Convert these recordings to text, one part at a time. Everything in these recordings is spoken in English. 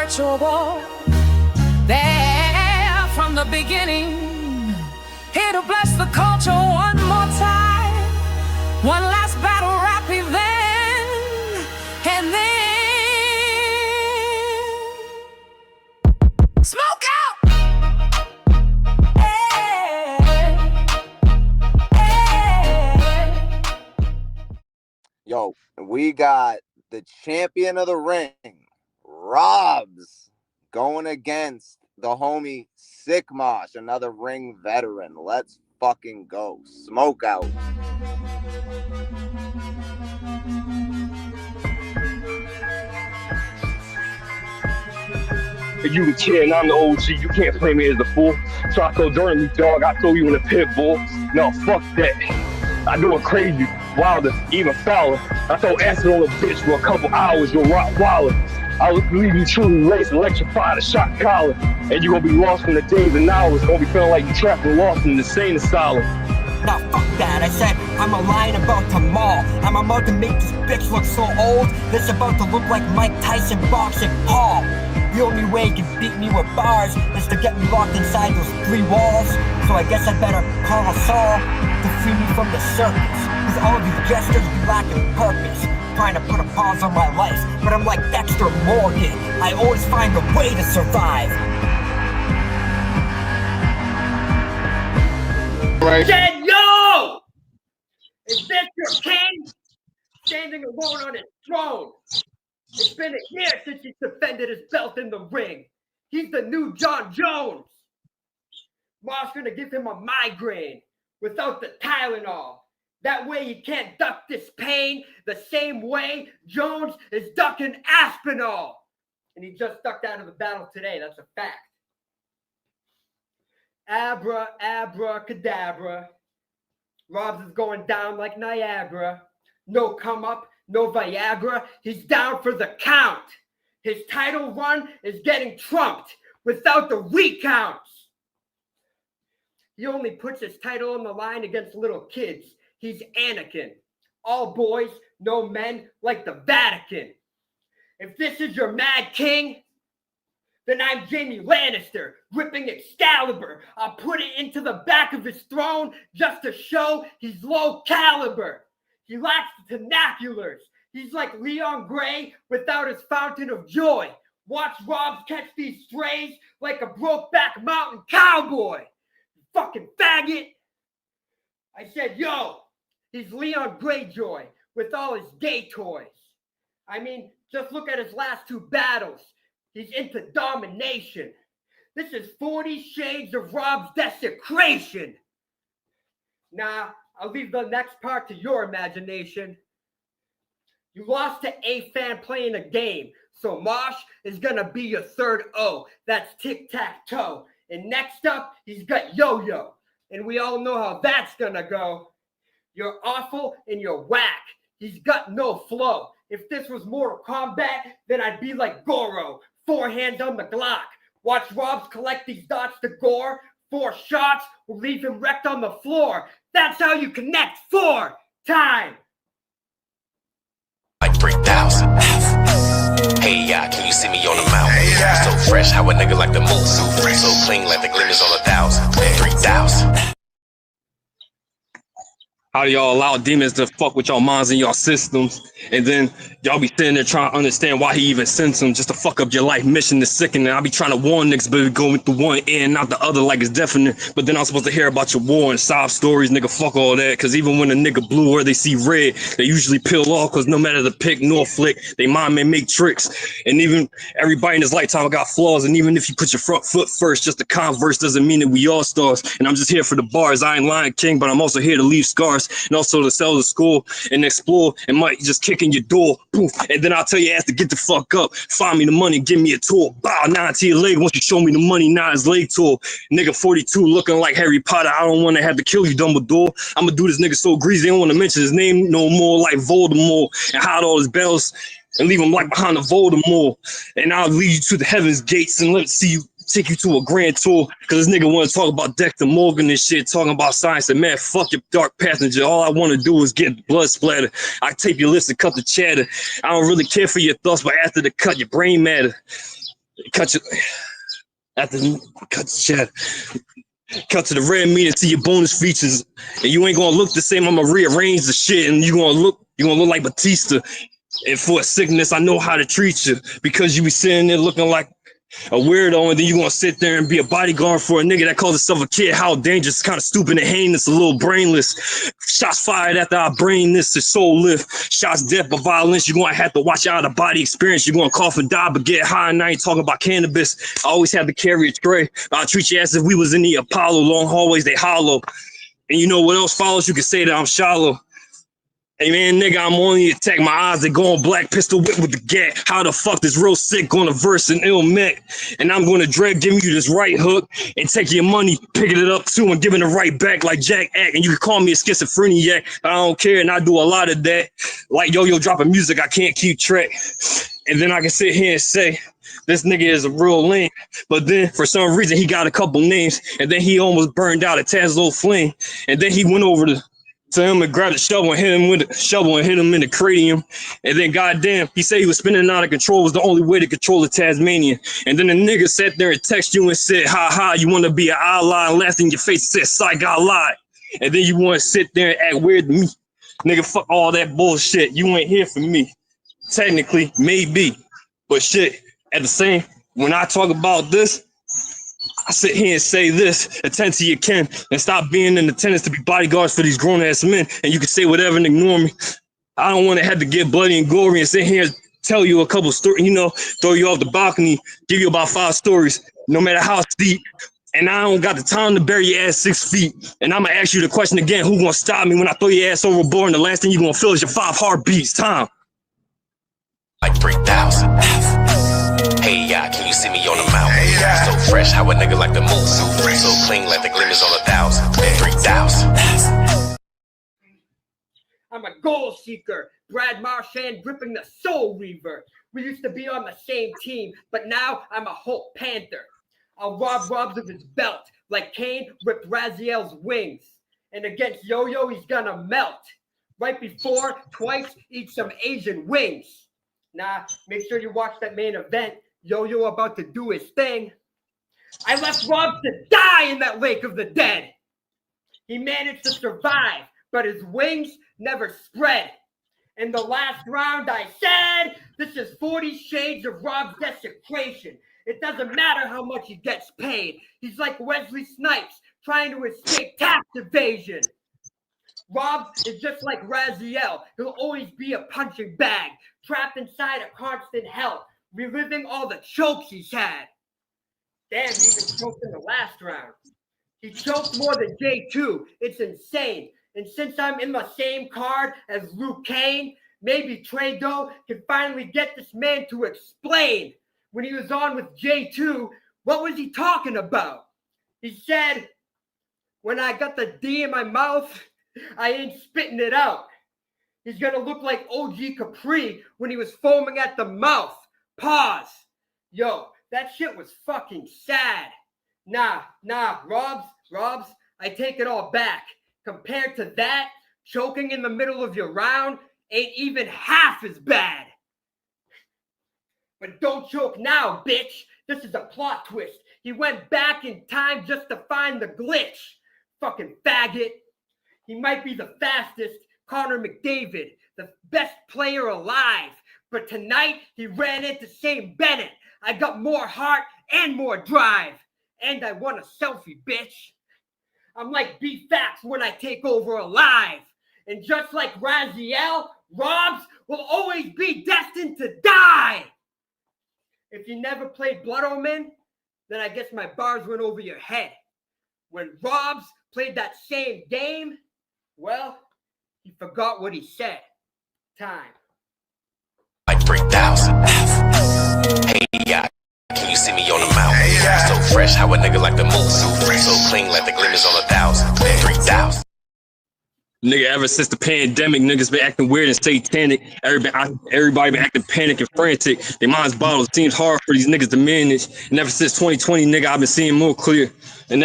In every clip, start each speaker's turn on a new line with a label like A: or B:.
A: virtual. There from the beginning, here to bless the culture one more time. One last battle rap event, and then Smoke Out!
B: Yo, we got the champion of the ring, Robz, going against the homie Sick Mosh, another ring veteran. Let's fucking go. Smoke Out.
C: You the kid and I'm the OG, you can't play me as the fool. Try to throw dirt on me, dog, I throw you in the pit bull. No, fuck that. I do it crazy, wilder, even fouler. I throw acid on a bitch for a couple hours, you'll rock wilder. I will leave you truly laced, electrified, a shot collar. And you gonna be lost from the days and hours, gonna be feeling like you trapped and lost in the insane asylum.
D: Nah, fuck that, I said I'm a lion about to maul. I'm about to make this bitch look so old, this about to look like Mike Tyson boxing Paul. The only way you can beat me with bars is to get me locked inside those 3 walls. So I guess I better call a Saul to free me from the circus. Cause all these gestures be lacking purpose, trying to put a pause on my life. But I'm like Dexter Morgan, I always find a way to survive.
E: Right. Said, yo! Is this your king? Standing alone on his throne. It's been a year since he's defended his belt in the ring. He's the new John Jones. Mosh gonna give him a migraine without the Tylenol. That way he can't duck this pain the same way Jones is ducking Aspinall. And he just ducked out of the battle today, that's a fact. Abra, abracadabra. Robz is going down like Niagara. No come up, no Viagra. He's down for the count. His title run is getting trumped without the recounts. He only puts his title on the line against little kids. He's Anakin. All boys, no men, like the Vatican. If this is your Mad King, then I'm Jaime Lannister, ripping Excalibur. I'll put it into the back of his throne just to show he's low caliber. He lacks the vernaculars. He's like Leon Grey without his fountain of joy. Watch Robz catch these strays like a brokeback mountain cowboy. You fucking faggot. I said, yo, he's Leon Greyjoy with all his gay toys. I mean, just look at his last 2 battles. He's into domination. This is 40 Shades of Robz desecration. Nah, I'll leave the next part to your imagination. You lost to A-Fan playing a game, so Mosh is gonna be your third O. That's tic-tac-toe. And next up, he's got Yo-Yo. And we all know how that's gonna go. You're awful and you're whack. He's got no flow. If this was Mortal Kombat, then I'd be like Goro. 4 hands on the Glock. Watch Robz collect these dots to gore. 4 shots will leave him wrecked on the floor. That's how you connect 4 times.
F: Like 3,000. Hey, can you see me on the mountain? So fresh, how a nigga like the move. So clean, like the glimmers on 1,000. 3,000.
C: How do y'all allow demons to fuck with y'all minds and y'all systems? And then y'all be sitting there trying to understand why he even sends them just to fuck up your life mission to sickening. I be trying to warn niggas, but we going through one ear and not the other like it's definite. But then I'm supposed to hear about your war and sob stories, nigga, fuck all that. Cause even when a nigga blue or they see red, they usually peel off. Cause no matter the pick nor flick, they mind may make tricks. And even everybody in this lifetime got flaws. And even if you put your front foot first, just the converse doesn't mean that we all stars. And I'm just here for the bars. I ain't Lion King, but I'm also here to leave scars. And also to sell the school and explore and might just kick in your door, poof, and then I'll tell your ass to get the fuck up, find me the money, give me a tour, bow, 9 to your leg, once you show me the money, now it's leg tour, nigga 42 looking like Harry Potter, I don't want to have to kill you, Dumbledore, I'ma do this nigga so greasy, I don't want to mention his name no more, like Voldemort, and hide all his bells, and leave him like behind the Voldemort, and I'll lead you to the heaven's gates, and let's see you, take you to a grand tour, cause this nigga want to talk about Dexter Morgan and shit, talking about science, and man, fuck your dark passenger, all I want to do is get blood splatter, I tape your lips and cut the chatter, I don't really care for your thoughts, but after the cut, your brain matter, cut your after cut the chat. Cut to the red meat and see your bonus features, and you ain't gonna look the same. I'm gonna rearrange the shit, and you gonna look like Batista. And for a sickness, I know how to treat you because you be sitting there looking like a weirdo, and then you gonna sit there and be a bodyguard for a nigga that calls himself a kid. How dangerous, kind of stupid and heinous, a little brainless. Shots fired after I brain this to soul lift. Shots death by violence. You're gonna have to watch out of body experience. You're gonna cough and die, but get high. And I ain't talking about cannabis. I always have to carry a tray. I'll treat you as if we was in the Apollo. Long hallways, they hollow. And you know what else follows? You can say that I'm shallow. Hey man, nigga, I'm on the attack. My eyes are going black, pistol whip with the gat. How the fuck this real sick gonna verse an ill mech? And I'm gonna drag, giving you this right hook and take your money, picking it up too and giving it right back like Jack Act. And you can call me a schizophreniac. I don't care, and I do a lot of that. Like yo dropping music, I can't keep track. And then I can sit here and say, this nigga is a real lame. But then for some reason he got a couple names, and then he almost burned out a Tazlo flame. And then he went over to him and grabbed a shovel and hit him with a shovel and hit him in the cranium. And then goddamn, he said he was spinning out of control was the only way to control the Tasmanian. And then the nigga sat there and texted you and said, ha ha, you want to be an ally, and laughed in your face and said, psych, I lied. And then you want to sit there and act weird to me. Nigga, fuck all that bullshit. You ain't here for me. Technically, maybe. But shit, at the same, when I talk about this, I sit here and say this, attend to your kin, and stop being in attendance to be bodyguards for these grown-ass men, and you can say whatever and ignore me. I don't want to have to get bloody and gory and sit here and tell you a couple stories, you know, throw you off the balcony, give you about 5 stories, no matter how steep, and I don't got the time to bury your ass 6 feet. And I'm going to ask you the question again, who gonna stop me when I throw your ass overboard and the last thing you gonna feel is your 5 heartbeats? Time.
F: Like 3,000. Hey, can you see me on the mountain? So fresh, how a nigga like the move. So clean, like the glimmers on 1,000. 3,000.
E: I'm a goal seeker. Brad Marchand gripping the Soul Reaver. We used to be on the same team, but now I'm a Hulk Panther. I'll rob Robz of his belt like Kane ripped Raziel's wings. And against Yo-Yo, he's gonna melt. Right before, twice, eat some Asian wings. Nah, make sure you watch that main event. Yo-Yo about to do his thing. I left Robz to die in that lake of the dead. He managed to survive, but his wings never spread. In the last round, I said, this is 40 Shades of Robz desecration. It doesn't matter how much he gets paid. He's like Wesley Snipes trying to escape tax evasion. Robz is just like Raziel. He'll always be a punching bag, trapped inside a constant hell, reliving all the chokes he's had. Damn, he even choked in the last round. He choked more than J2. It's insane. And since I'm in the same card as Luke Kane, maybe Trado can finally get this man to explain. When he was on with J2, what was he talking about? He said, when I got the D in my mouth, I ain't spitting it out. He's gonna look like OG Capri when he was foaming at the mouth. Pause. Yo, that shit was fucking sad. Nah, Robz, I take it all back. Compared to that, choking in the middle of your round ain't even half as bad. But don't choke now, bitch. This is a plot twist. He went back in time just to find the glitch. Fucking faggot. He might be the fastest, Connor McDavid, the best player alive. But tonight, he ran into Shane Bennett. I got more heart and more drive. And I want a selfie, bitch. I'm like B-Fax when I take over alive. And just like Raziel, Robz will always be destined to die. If you never played Blood Omen, then I guess my bars went over your head. When Robz played that same game, well, he forgot what he said. Time.
F: Like 3,000. Hey, can you see me on the mountain? So fresh, how a nigga like the move. So clean, like the glimmers on 1,000. 3,000.
C: Nigga, ever since the pandemic, niggas been acting weird and satanic. Everybody been acting panic and frantic. Their minds bottled. It seems hard for these niggas to manage. And ever since 2020, nigga, I've been seeing more clear. And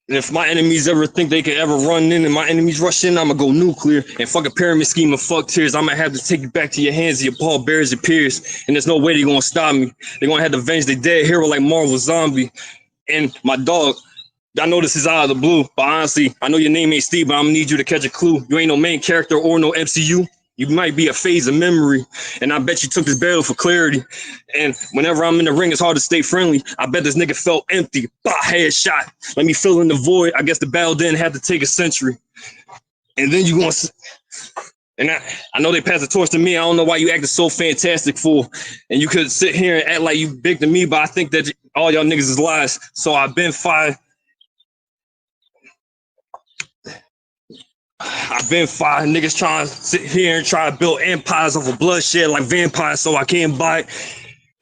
C: And if my enemies ever think they could ever run in and my enemies rush in, I'ma go nuclear and fuck a pyramid scheme and fuck tears. I'ma have to take you back to your hands, your pallbearers, your peers. And there's no way they're gonna stop me. They're gonna have to avenge their dead hero like Marvel Zombie. And my dog, I know this is out of the blue, but honestly, I know your name ain't Steve, but I'm gonna need you to catch a clue. You ain't no main character or no MCU. You might be a phase of memory, and I bet you took this battle for clarity. And whenever I'm in the ring, it's hard to stay friendly. I bet this nigga felt empty. Bah, headshot. Let me fill in the void. I guess the battle didn't have to take a century. And then you gonna, and I know they passed the torch to me. I don't know why you acted so fantastic for. And you could sit here and act like you big to me, but I think that all y'all niggas is lies. So I've been fired. I've been fighting niggas trying to sit here and try to build empires over bloodshed like vampires so I can't bite.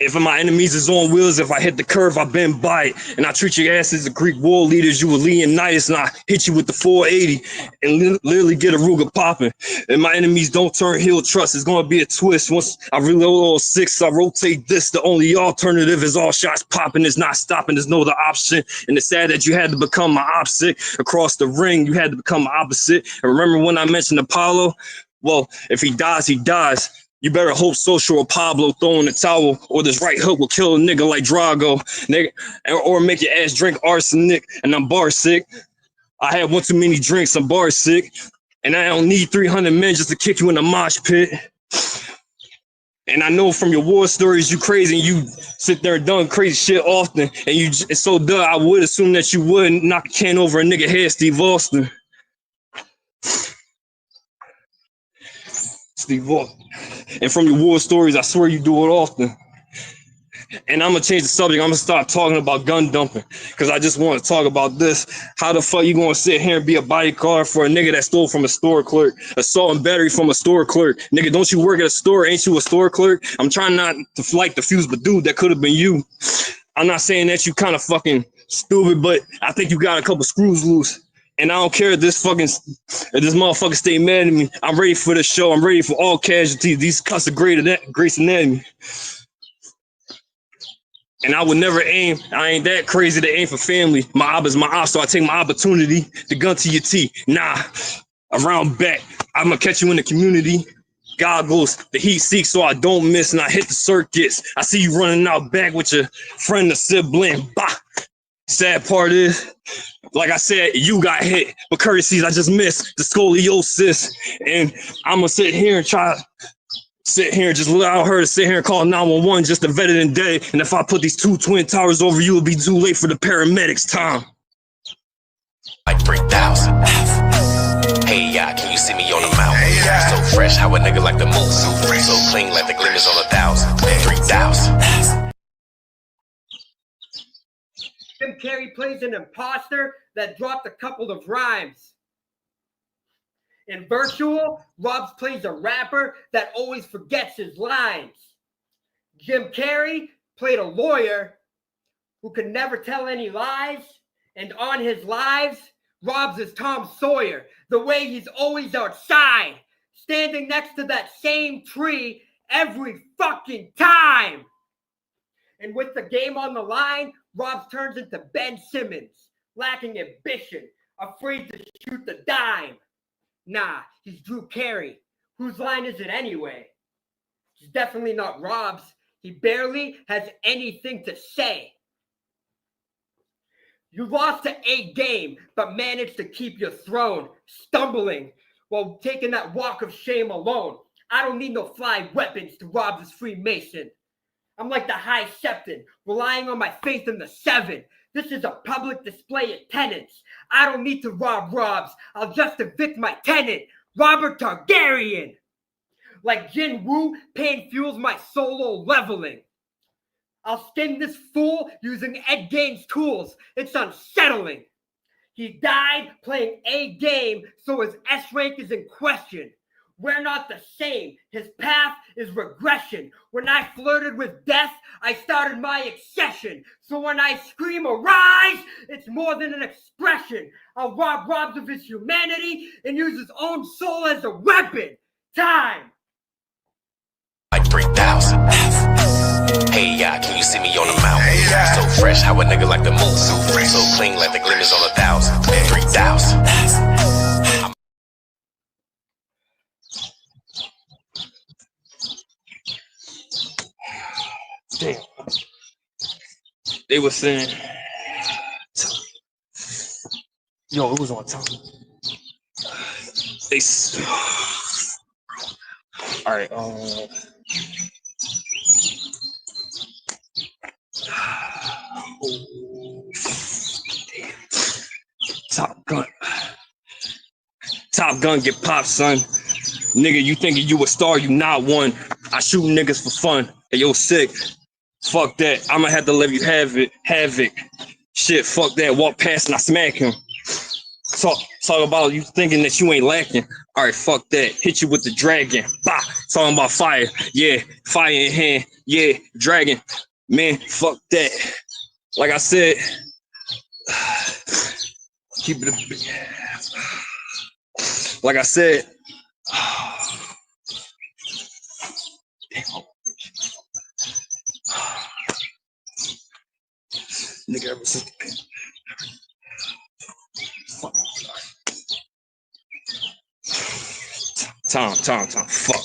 C: If my enemies is on wheels, if I hit the curve, I've been bite. And I treat your ass as the Greek war leaders, you were Leonidas, and I hit you with the 480 and literally get a Ruger popping. And my enemies don't turn heel, trust, it's gonna be a twist. Once I reload all six, I rotate this. The only alternative is all shots popping, it's not stopping, there's no other option. And it's sad that you had to become my opposite. Across the ring, you had to become my opposite. And remember when I mentioned Apollo? Well, if he dies, he dies. You better hope Social or Pablo throwing the towel, or this right hook will kill a nigga like Drago, nigga, or make your ass drink arsenic, and I'm bar sick. I had one too many drinks, I'm bar sick, and I don't need 300 men just to kick you in the mosh pit. And I know from your war stories you crazy, and you sit there and done crazy shit often, and you so duh, I would assume that you wouldn't knock a can over a nigga head, Steve Austin. Steve Austin. And from your war stories, I swear you do it often. And I'm gonna change the subject. I'm gonna stop talking about gun dumping because I just want to talk about this. How the fuck you gonna sit here and be a bodyguard for a nigga that stole from a store clerk, assault and battery from a store clerk? Nigga, don't you work at a store? Ain't you a store clerk? I'm trying not to like diffuse, but dude, that could have been you. I'm not saying that you kind of fucking stupid, but I think you got a couple screws loose. And I don't care if this motherfucker stay mad at me. I'm ready for the show. I'm ready for all casualties. These cuts are Grey's Anatomy. And I would never aim. I ain't that crazy to aim for family. My op is my op, so I take my opportunity. The gun to your teeth. Nah, around back. I'm gonna catch you in the community. Goggles, the heat seeks so I don't miss, and I hit the circuits. I see you running out back with your friend or sibling. Bah. Sad part is, like I said, you got hit, but courtesies, I just missed the scoliosis. And I'm gonna sit here and just allow her to sit here and call 911 just to vet it in day. And if I put these two twin towers over you, it'll be too late for the paramedics' time.
F: Like 3,000. Hey, can you see me on the mountain? So fresh, how a nigga like the moon. So clean, like the glimmers on 1,000. 3,000.
E: Jim Carrey plays an imposter that dropped a couple of rhymes. In Virtual, Robz plays a rapper that always forgets his lines. Jim Carrey played a lawyer who could never tell any lies. And on his lives, Robz is Tom Sawyer, the way he's always outside, standing next to that same tree every fucking time. And with the game on the line, Robz turns into Ben Simmons, lacking ambition, afraid to shoot the dime. Nah, he's Drew Carey. Whose line is it anyway? He's definitely not Robz. He barely has anything to say. You lost to A Game, but managed to keep your throne, stumbling while taking that walk of shame alone. I don't need no fly weapons to Robz' Freemason. I'm like the High Septon, relying on my faith in the seven. This is a public display of tenants. I don't need to rob Robz. I'll just evict my tenant, Robert Targaryen. Like Jin Woo, pain fuels my solo leveling. I'll skin this fool using Ed Gein's tools. It's unsettling. He died playing A Game, so his S rank is in question. We're not the same. His path is regression. When I flirted with death, I started my accession. So when I scream arise, it's more than an expression. I'll rob Robz of his humanity and use his own soul as a weapon. Time.
F: Like 3,000. Hey, can you see me on the mountain? So fresh, how a nigga like the move. So clean, like the glimmers on 1,000, 3,000.
C: Damn. They were saying, yo, it was on time. All right. Top Gun get popped, son. Nigga, you thinking you a star, you not one. I shoot niggas for fun. Hey, yo, Sick. Fuck that. I'ma have to let you have it. Shit, fuck that. Walk past and I smack him. Talk about you thinking that you ain't lacking. All right, fuck that. Hit you with the dragon. Bah. Talking about fire. Yeah, fire in hand. Yeah, dragon. Man, fuck that. Like I said, keep it a bit. Like I said, nigga, ever since Tom, fuck.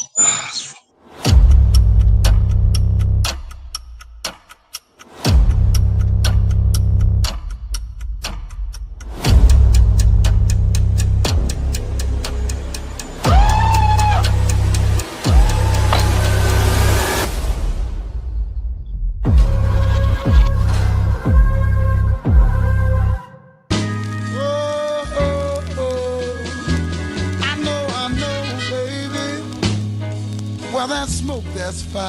G: Well, that's smoke, that's fire.